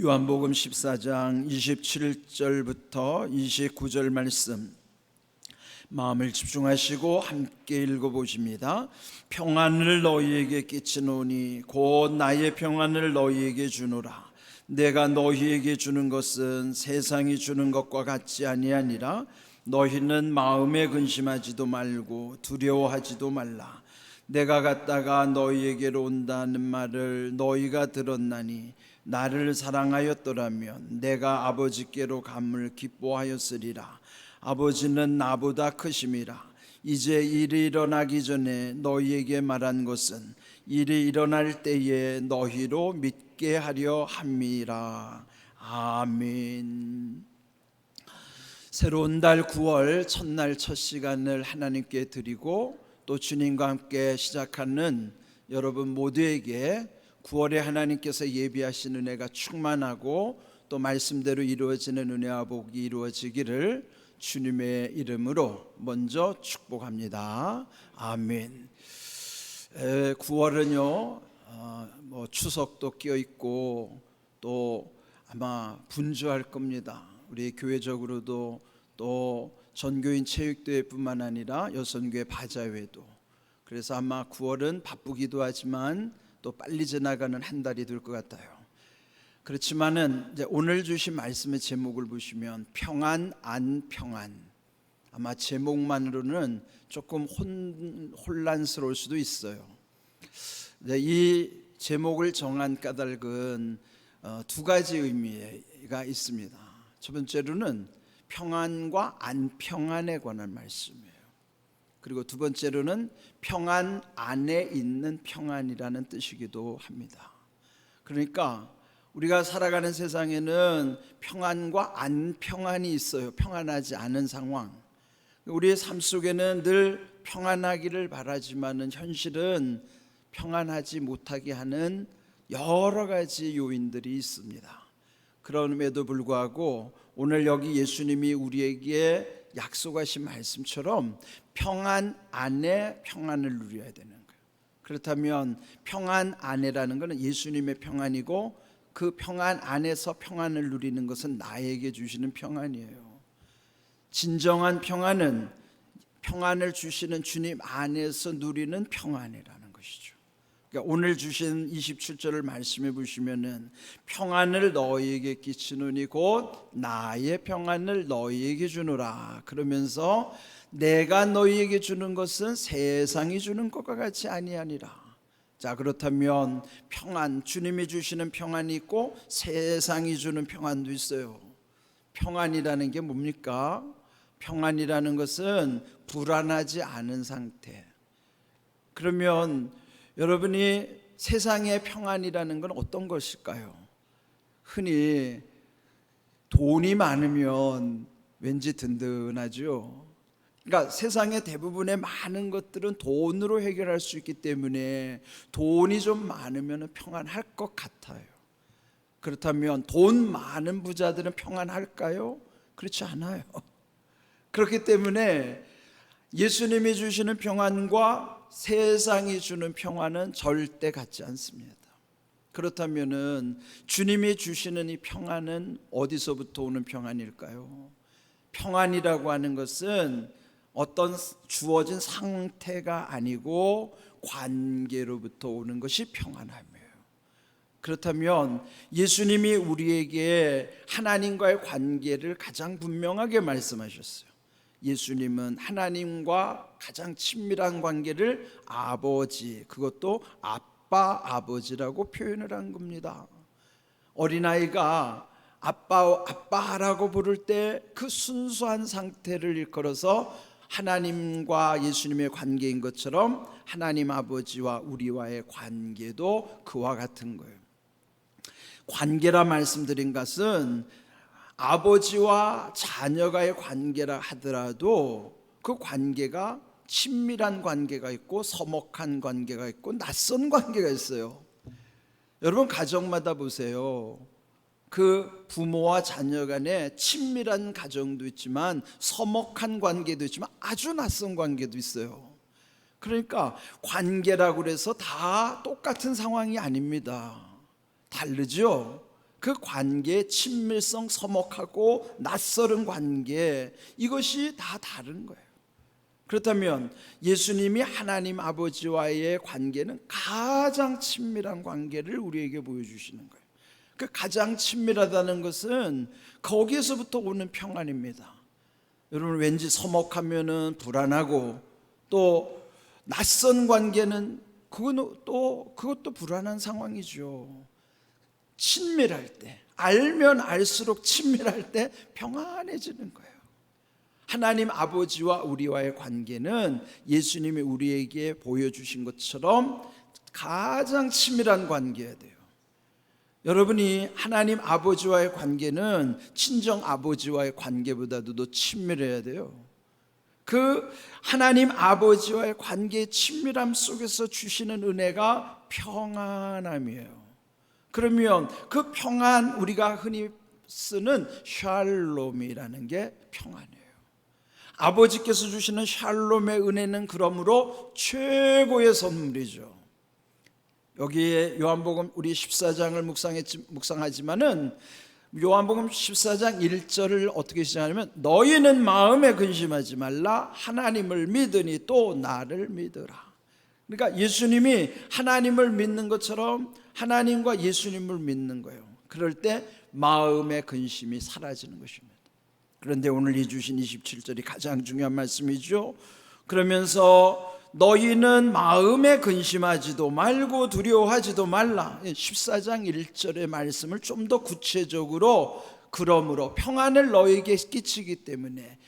요한복음 14장 27절부터 29절 말씀 마음을 집중하시고 함께 읽어보십니다. 평안을 너희에게 끼치노니 곧 나의 평안을 너희에게 주노라. 내가 너희에게 주는 것은 세상이 주는 것과 같지 아니하니라. 너희는 마음에 근심하지도 말고 두려워하지도 말라. 내가 갔다가 너희에게로 온다는 말을 너희가 들었나니 나를 사랑하였더라면 내가 아버지께로 감을 기뻐하였으리라. 아버지는 나보다 크심이라. 이제 일이 일어나기 전에 너희에게 말한 것은 일이 일어날 때에 너희로 믿게 하려 함이라. 아멘. 새로운 달 9월 첫날 첫 시간을 하나님께 드리고 또 주님과 함께 시작하는 여러분 모두에게 9월에 하나님께서 예비하신 은혜가 충만하고 또 말씀대로 이루어지는 은혜와 복이 이루어지기를 주님의 이름으로 먼저 축복합니다. 아멘. 9월은요 추석도 끼어 있고 또 아마 분주할 겁니다. 우리 교회적으로도 또 전교인 체육대회뿐만 아니라 여선교회 바자회도. 그래서 아마 9월은 바쁘기도 하지만 또 빨리 지나가는 한 달이 될 것 같아요. 그렇지만은 이제 오늘 주신 말씀의 제목을 보시면 평안 안 평안. 아마 제목만으로는 조금 혼란스러울 수도 있어요. 이 제목을 정한 까닭은 두 가지 의미가 있습니다. 첫 번째로는 평안과 안 평안에 관한 말씀이에요. 그리고 두 번째로는 평안 안에 있는 평안이라는 뜻이기도 합니다. 그러니까 우리가 살아가는 세상에는 평안과 안 평안이 있어요. 평안하지 않은 상황. 우리의 삶 속에는 늘 평안하기를 바라지만은 현실은 평안하지 못하게 하는 여러 가지 요인들이 있습니다. 그럼에도 불구하고 오늘 여기 예수님이 우리에게 약속하신 말씀처럼 평안 안에 평안을 누려야 되는 거예요. 그렇다면 평안 안에라는 것은 예수님의 평안이고 그 평안 안에서 평안을 누리는 것은 나에게 주시는 평안이에요. 진정한 평안은 평안을 주시는 주님 안에서 누리는 평안이라는 것이죠. 그러니까 오늘 주신 27절을 말씀해 보시면은 평안을 너희에게 끼치노니 곧 나의 평안을 너희에게 주노라. 그러면서 내가 너희에게 주는 것은 세상이 주는 것과 같이 아니하니라. 자, 그렇다면 평안, 주님이 주시는 평안이 있고 세상이 주는 평안도 있어요. 평안이라는 게 뭡니까? 평안이라는 것은 불안하지 않은 상태. 그러면 여러분이 세상의 평안이라는 건 어떤 것일까요? 흔히 돈이 많으면 왠지 든든하죠. 그러니까 세상의 대부분의 많은 것들은 돈으로 해결할 수 있기 때문에 돈이 좀 많으면 평안할 것 같아요. 그렇다면 돈 많은 부자들은 평안할까요? 그렇지 않아요. 그렇기 때문에 예수님이 주시는 평안과 세상이 주는 평안은 절대 같지 않습니다. 그렇다면은 주님이 주시는 이 평안은 어디서부터 오는 평안일까요? 평안이라고 하는 것은 어떤 주어진 상태가 아니고 관계로부터 오는 것이 평안함이에요. 그렇다면 예수님이 우리에게 하나님과의 관계를 가장 분명하게 말씀하셨어요. 예수님은 하나님과 가장 친밀한 관계를 아버지, 그것도 아빠, 아버지라고 표현을 한 겁니다. 어린아이가 아빠라고 부를 때 그 순수한 상태를 일컬어서 하나님과 예수님의 관계인 것처럼 하나님 아버지와 우리와의 관계도 그와 같은 거예요. 관계라 말씀드린 것은 아버지와 자녀가의 관계라 하더라도 그 관계가 친밀한 관계가 있고 서먹한 관계가 있고 낯선 관계가 있어요. 여러분 가정마다 보세요. 그 부모와 자녀 간에 친밀한 가정도 있지만 서먹한 관계도 있지만 아주 낯선 관계도 있어요. 그러니까 관계라고 해서 다 똑같은 상황이 아닙니다. 다르죠. 그 관계의 친밀성, 서먹하고 낯설은 관계, 이것이 다 다른 거예요. 그렇다면 예수님이 하나님 아버지와의 관계는 가장 친밀한 관계를 우리에게 보여주시는 거예요. 그 가장 친밀하다는 것은 거기에서부터 오는 평안입니다. 여러분, 왠지 서먹하면은 불안하고, 또 낯선 관계는 그것도 불안한 상황이죠. 친밀할 때, 알면 알수록 친밀할 때 평안해지는 거예요. 하나님 아버지와 우리와의 관계는 예수님이 우리에게 보여주신 것처럼 가장 친밀한 관계여야 돼요. 여러분이 하나님 아버지와의 관계는 친정 아버지와의 관계보다도 더 친밀해야 돼요. 그 하나님 아버지와의 관계의 친밀함 속에서 주시는 은혜가 평안함이에요. 그러면 그 평안, 우리가 흔히 쓰는 샬롬이라는 게 평안이에요. 아버지께서 주시는 샬롬의 은혜는 그러므로 최고의 선물이죠. 여기에 요한복음 우리 14장을 묵상하지만은 요한복음 14장 1절을 어떻게 시작하냐면, 너희는 마음에 근심하지 말라, 하나님을 믿으니 또 나를 믿으라. 그러니까 예수님이 하나님을 믿는 것처럼 하나님과 예수님을 믿는 거예요. 그럴 때 마음의 근심이 사라지는 것입니다. 그런데 오늘 이 주신 27절이 가장 중요한 말씀이죠. 그러면서 너희는 마음에 근심하지도 말고 두려워하지도 말라. 14장 1절의 말씀을 좀 더 구체적으로, 그러므로 평안을 너희에게 끼치기 때문에,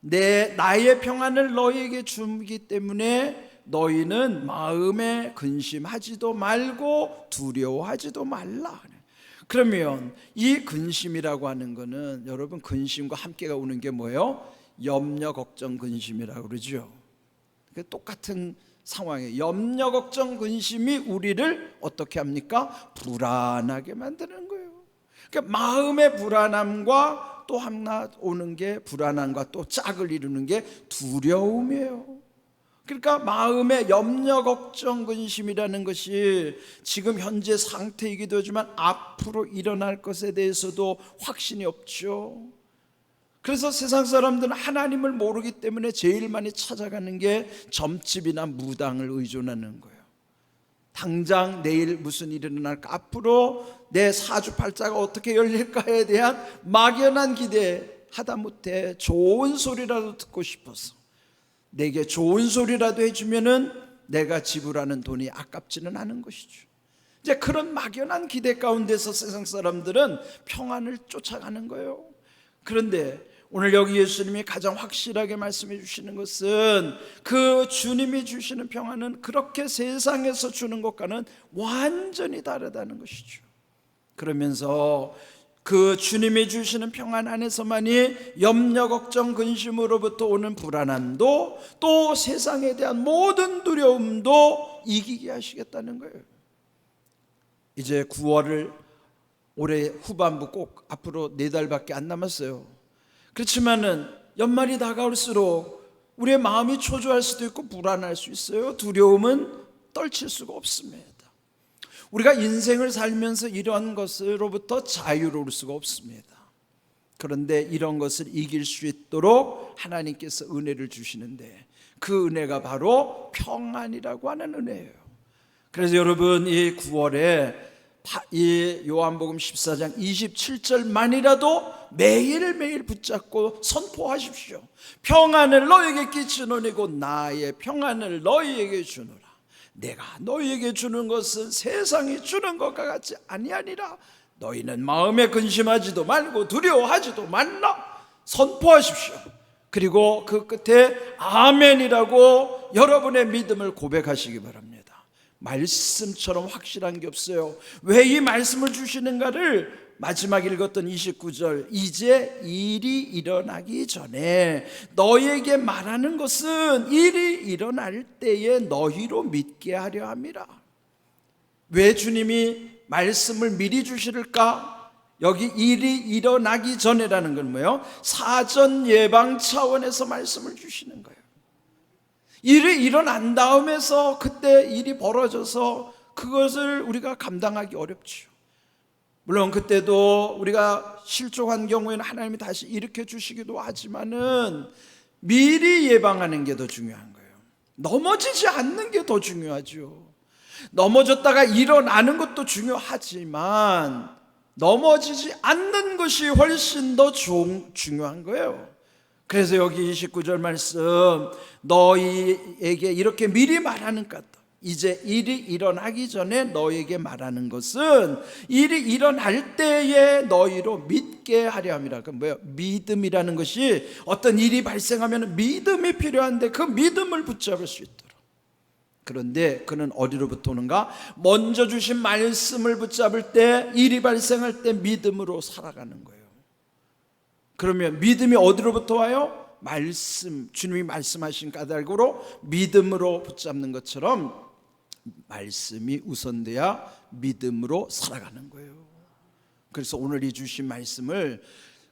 나의 평안을 너희에게 주기 때문에 너희는 마음에 근심하지도 말고 두려워하지도 말라. 그러면 이 근심이라고 하는 거는, 여러분, 근심과 함께가 오는 게 뭐예요? 염려, 걱정, 근심이라고 그러죠. 똑같은 상황이에요. 염려, 걱정, 근심이 우리를 어떻게 합니까? 불안하게 만드는 거예요. 그러니까 마음의 불안함과 또 하나 오는 게, 불안함과 또 짝을 이루는 게 두려움이에요. 그러니까 마음의 염려, 걱정, 근심이라는 것이 지금 현재 상태이기도 하지만 앞으로 일어날 것에 대해서도 확신이 없죠. 그래서 세상 사람들은 하나님을 모르기 때문에 제일 많이 찾아가는 게 점집이나 무당을 의존하는 거예요. 당장 내일 무슨 일이 일어날까, 앞으로 내 사주팔자가 어떻게 열릴까에 대한 막연한 기대, 하다못해 좋은 소리라도 듣고 싶어서, 내게 좋은 소리라도 해주면은 내가 지불하는 돈이 아깝지는 않은 것이죠. 이제 그런 막연한 기대 가운데서 세상 사람들은 평안을 쫓아가는 거예요. 그런데 오늘 여기 예수님이 가장 확실하게 말씀해 주시는 것은, 그 주님이 주시는 평안은 그렇게 세상에서 주는 것과는 완전히 다르다는 것이죠. 그러면서 그 주님이 주시는 평안 안에서만이 염려, 걱정, 근심으로부터 오는 불안함도, 또 세상에 대한 모든 두려움도 이기게 하시겠다는 거예요. 이제 9월을 올해 후반부 꼭 앞으로 4달밖에 안 남았어요. 그렇지만은 연말이 다가올수록 우리의 마음이 초조할 수도 있고 불안할 수 있어요. 두려움은 떨칠 수가 없습니다. 우리가 인생을 살면서 이러한 것으로부터 자유로울 수가 없습니다. 그런데 이런 것을 이길 수 있도록 하나님께서 은혜를 주시는데, 그 은혜가 바로 평안이라고 하는 은혜예요. 그래서 여러분, 이 9월에 이 요한복음 14장 27절만이라도 매일매일 붙잡고 선포하십시오. 평안을 너에게 끼치노니고 나의 평안을 너희에게 주노라. 내가 너희에게 주는 것은 세상이 주는 것과 같이 아니하니라. 너희는 마음에 근심하지도 말고 두려워하지도 말라. 선포하십시오. 그리고 그 끝에 아멘이라고 여러분의 믿음을 고백하시기 바랍니다. 말씀처럼 확실한 게 없어요. 왜 이 말씀을 주시는가를 마지막 읽었던 29절, 이제 일이 일어나기 전에 너희에게 말하는 것은 일이 일어날 때에 너희로 믿게 하려 함이라. 왜 주님이 말씀을 미리 주실까? 여기 일이 일어나기 전에라는 건 뭐예요? 사전 예방 차원에서 말씀을 주시는 거예요. 일이 일어난 다음에서 그때 일이 벌어져서 그것을 우리가 감당하기 어렵죠. 물론 그때도 우리가 실족한 경우에는 하나님이 다시 일으켜 주시기도 하지만은 미리 예방하는 게 더 중요한 거예요. 넘어지지 않는 게 더 중요하죠. 넘어졌다가 일어나는 것도 중요하지만 넘어지지 않는 것이 훨씬 더 중요한 거예요. 그래서 여기 29절 말씀, 너희에게 이렇게 미리 말하는 것, 이제 일이 일어나기 전에 너희에게 말하는 것은 일이 일어날 때에 너희로 믿게 하려 함이라. 그 뭐예요? 믿음이라는 것이 어떤 일이 발생하면 믿음이 필요한데 그 믿음을 붙잡을 수 있도록. 그런데 그는 어디로부터 오는가? 먼저 주신 말씀을 붙잡을 때, 일이 발생할 때 믿음으로 살아가는 거예요. 그러면 믿음이 어디로부터 와요? 말씀, 주님이 말씀하신 까닭으로 믿음으로 붙잡는 것처럼 말씀이 우선돼야 믿음으로 살아가는 거예요. 그래서 오늘 이 주신 말씀을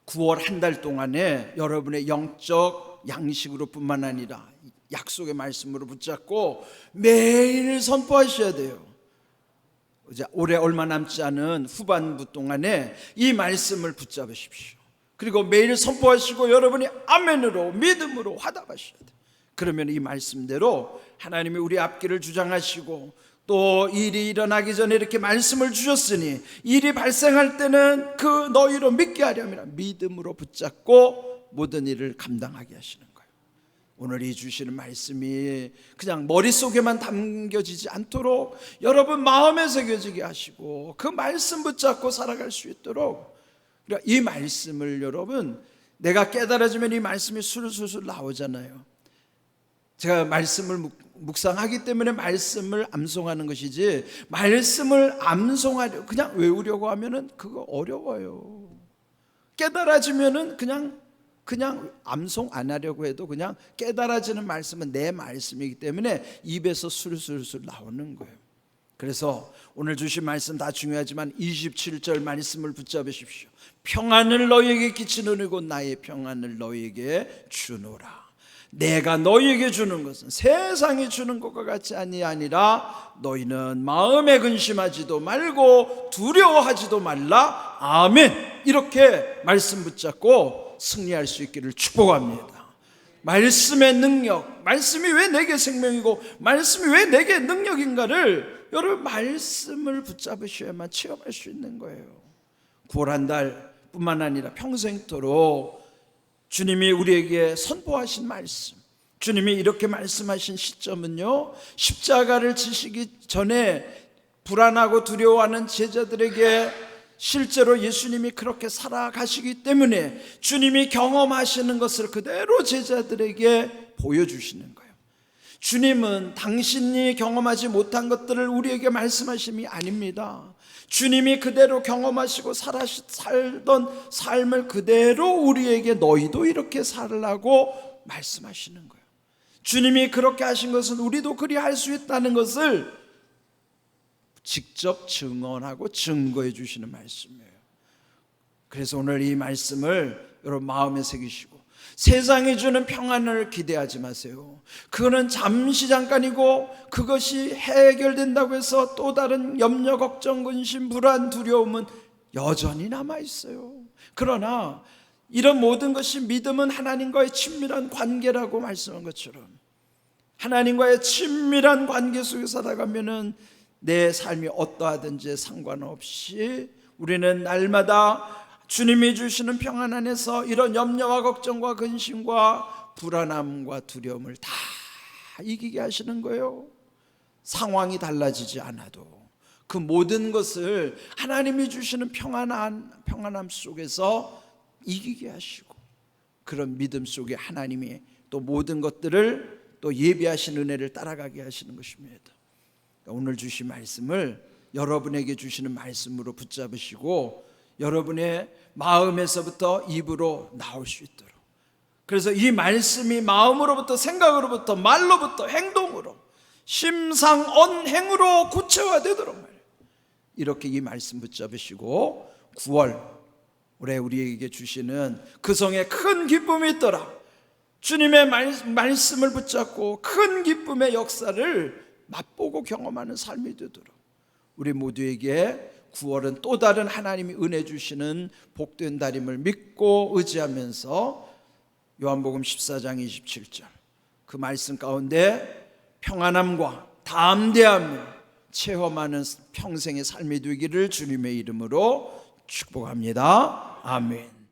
9월 한 달 동안에 여러분의 영적 양식으로 뿐만 아니라 약속의 말씀으로 붙잡고 매일 선포하셔야 돼요. 이제 올해 얼마 남지 않은 후반부 동안에 이 말씀을 붙잡으십시오. 그리고 매일 선포하시고 여러분이 아멘으로 믿음으로 화답하셔야 돼요. 그러면 이 말씀대로 하나님이 우리 앞길을 주장하시고 또 일이 일어나기 전에 이렇게 말씀을 주셨으니 일이 발생할 때는 그 너희로 믿게 하려면 믿음으로 붙잡고 모든 일을 감당하게 하시는 거예요. 오늘 이 주시는 말씀이 그냥 머릿속에만 담겨지지 않도록 여러분 마음에 새겨지게 하시고 그 말씀 붙잡고 살아갈 수 있도록, 그러니까 이 말씀을 여러분, 내가 깨달아지면 이 말씀이 술술술 나오잖아요. 제가 말씀을 묵상하기 때문에 말씀을 암송하는 것이지, 말씀을 암송하려 그냥 외우려고 하면은 그거 어려워요. 깨달아지면은 그냥 암송 안 하려고 해도 그냥 깨달아지는 말씀은 내 말씀이기 때문에 입에서 술술술 나오는 거예요. 그래서 오늘 주신 말씀 다 중요하지만 27절 말씀을 붙잡으십시오. 평안을 너희에게 끼치노니 나의 평안을 너희에게 주노라. 내가 너희에게 주는 것은 세상이 주는 것과 같이 아니라 너희는 마음에 근심하지도 말고 두려워하지도 말라. 아멘. 이렇게 말씀 붙잡고 승리할 수 있기를 축복합니다. 말씀의 능력, 말씀이 왜 내게 생명이고 말씀이 왜 내게 능력인가를 여러분 말씀을 붙잡으셔야만 체험할 수 있는 거예요. 9월 한 달 뿐만 아니라 평생토록 주님이 우리에게 선포하신 말씀, 주님이 이렇게 말씀하신 시점은요, 십자가를 지시기 전에 불안하고 두려워하는 제자들에게 실제로 예수님이 그렇게 살아가시기 때문에 주님이 경험하시는 것을 그대로 제자들에게 보여주시는 거예요. 주님은 당신이 경험하지 못한 것들을 우리에게 말씀하심이 아닙니다. 주님이 그대로 경험하시고 살던 삶을 그대로 우리에게 너희도 이렇게 살라고 말씀하시는 거예요. 주님이 그렇게 하신 것은 우리도 그리 할 수 있다는 것을 직접 증언하고 증거해 주시는 말씀이에요. 그래서 오늘 이 말씀을 여러분 마음에 새기시고 세상이 주는 평안을 기대하지 마세요. 그거는 잠시 잠깐이고 그것이 해결된다고 해서 또 다른 염려, 걱정, 근심, 불안, 두려움은 여전히 남아있어요. 그러나 이런 모든 것이 믿음은 하나님과의 친밀한 관계라고 말씀한 것처럼 하나님과의 친밀한 관계 속에 살아가면은 내 삶이 어떠하든지 상관없이 우리는 날마다 주님이 주시는 평안 안에서 이런 염려와 걱정과 근심과 불안함과 두려움을 다 이기게 하시는 거예요. 상황이 달라지지 않아도 그 모든 것을 하나님이 주시는 평안함 속에서 이기게 하시고 그런 믿음 속에 하나님이 또 모든 것들을 또 예비하신 은혜를 따라가게 하시는 것입니다. 오늘 주신 말씀을 여러분에게 주시는 말씀으로 붙잡으시고 여러분의 마음에서부터 입으로 나올 수 있도록, 그래서 이 말씀이 마음으로부터 생각으로부터 말로부터 행동으로 심상언행으로 구체화되도록 말이에요. 이렇게 이 말씀 붙잡으시고 9월 올해 우리에게 주시는 그 성에 큰 기쁨이 있더라. 주님의 말씀을 붙잡고 큰 기쁨의 역사를 맛보고 경험하는 삶이 되도록 우리 모두에게 9월은 또 다른 하나님이 은혜 주시는 복된 달임을 믿고 의지하면서 요한복음 14장 27절 그 말씀 가운데 평안함과 담대함을 체험하는 평생의 삶이 되기를 주님의 이름으로 축복합니다. 아멘.